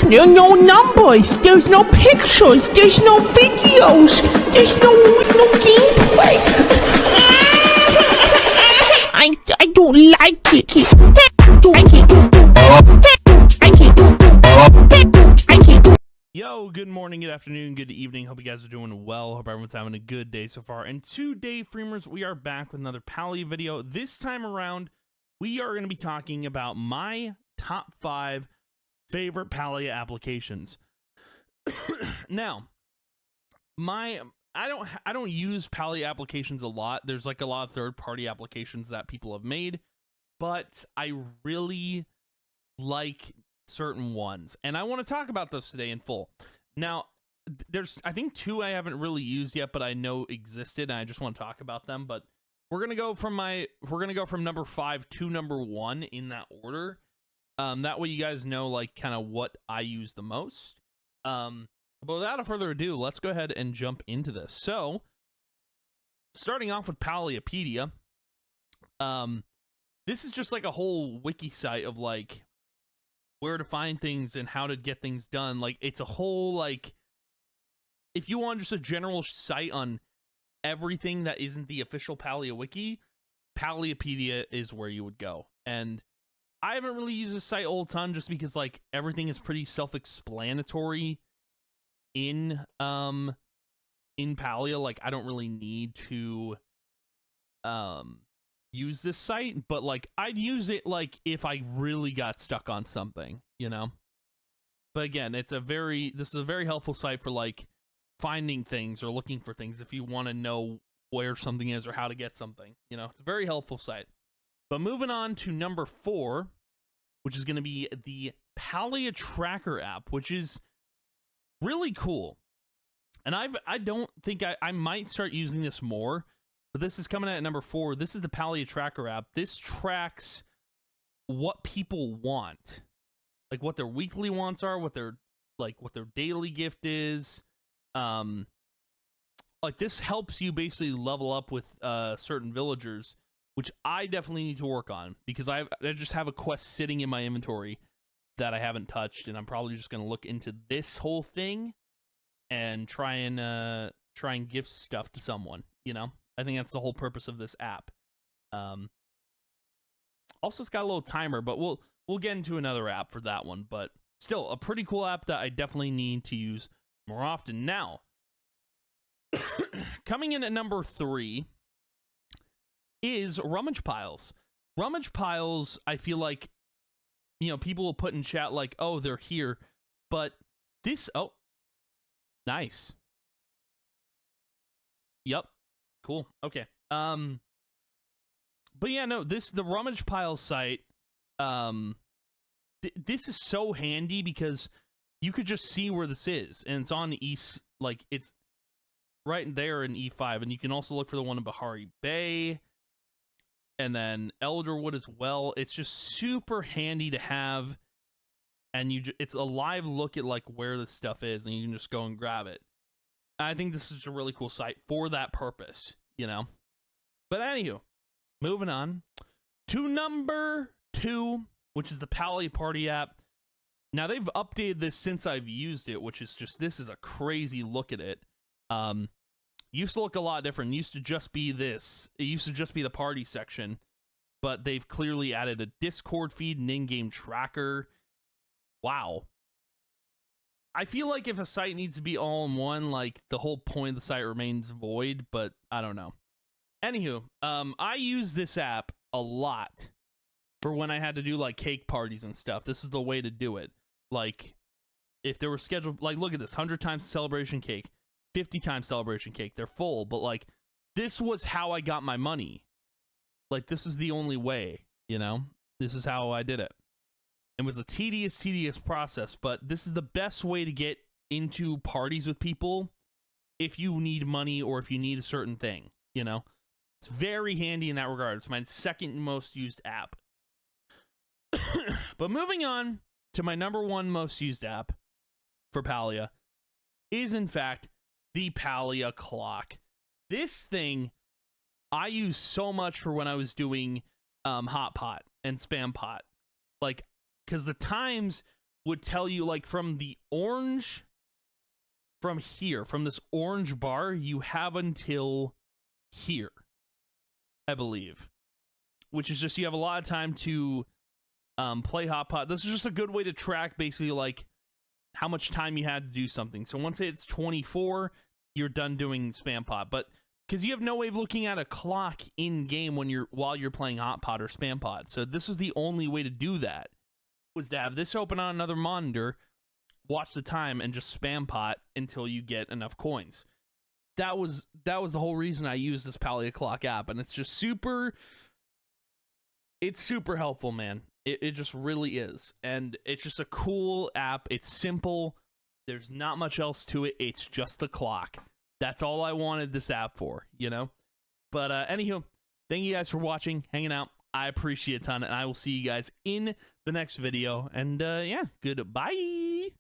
no numbers, there's no pictures, there's no videos, there's no gameplay. I don't like it. Yo, good morning, good afternoon, good evening. Hope you guys are doing well. Hope everyone's having a good day so far. And today, Freemers, we are back with another Palia video. This time around, we are going to be talking about my top 5 favorite Palia applications. Now, I don't use Palia applications a lot. There's like a lot of third-party applications that people have made, but I really like certain ones, and I want to talk about those today in full. Now, there's I think 2 I haven't really used yet, but I know existed, and I just want to talk about them. But we're gonna go from number 5 to number 1 in that order. That way you guys know like kind of what I use the most. But without further ado, let's go ahead and jump into this. So, starting off with Paliapedia, this is just like a whole wiki site of like where to find things and how to get things done. Like, it's a whole, like, if you want just a general site on everything that isn't the official Palia wiki, Paliapedia is where you would go. And I haven't really used this site a whole ton just because, like, everything is pretty self-explanatory in Palia. Like, I don't really need to use this site, but like I'd use it like if I really got stuck on something, you know. But again, this is a very helpful site for like finding things or looking for things if you want to know where something is or how to get something, you know. It's a very helpful site. But moving on to number 4, which is going to be the Palia Tracker app, which is really cool. And I don't think I might start using this more. But this is coming at number 4. This is the Palia Tracker app. This tracks what people want, like what their weekly wants are, what their daily gift is. Like this helps you basically level up with certain villagers, which I definitely need to work on because I just have a quest sitting in my inventory that I haven't touched, and I'm probably just gonna look into this whole thing and try and gift stuff to someone, you know. I think that's the whole purpose of this app. Also, it's got a little timer, but we'll get into another app for that one. But still, a pretty cool app that I definitely need to use more often. Now, coming in at number 3 is Rummage Piles. Rummage Piles, I feel like, you know, people will put in chat like, oh, they're here. But this, oh, nice. Yep. Cool. Okay. But yeah, no, the Rummage Pile site, this is so handy because you could just see where this is, and it's on the east, like it's right there in E5, and you can also look for the one in Bahari Bay, and then Elderwood as well. It's just super handy to have, and it's a live look at like where this stuff is, and you can just go and grab it. I think this is a really cool site for that purpose, you know. But anywho, moving on to number 2, which is the Palia Party app. Now, they've updated this since I've used it, which is just, this is a crazy look at it. Used to look a lot different. It used to just be this. It used to just be the party section, but they've clearly added a Discord feed, an in-game tracker. Wow. I feel like if a site needs to be all in one, like the whole point of the site remains void, but I don't know. Anywho, I use this app a lot for when I had to do like cake parties and stuff. This is the way to do it. Like if there were scheduled, like look at this, 100 times celebration cake, 50 times celebration cake. They're full, but like this was how I got my money. Like this is the only way, you know? This is how I did it. It was a tedious process, but this is the best way to get into parties with people if you need money or if you need a certain thing, you know? It's very handy in that regard. It's my second most used app. But moving on to my number 1 most used app for Palia is, in fact, the Palia Clock. This thing I use so much for when I was doing Hot Pot and Spam Pot. Like, because the times would tell you, like, from the orange, from here, from this orange bar, you have until here, I believe, which is just, you have a lot of time to play Hot Pot. This is just a good way to track basically like how much time you had to do something. So once it's 24, you're done doing Spam Pot. But because you have no way of looking at a clock in game while you're playing Hot Pot or Spam Pot, so this was the only way to do that, was to have this open on another monitor, watch the time, and just Spam Pot until you get enough coins. That was the whole reason I used this Palia Clock app, and it's just super helpful, man. It just really is. And it's just a cool app. It's simple. There's not much else to it. It's just the clock. That's all I wanted this app for, you know? But anywho, thank you guys for watching, hanging out. I appreciate it a ton, and I will see you guys in the next video. And yeah, goodbye.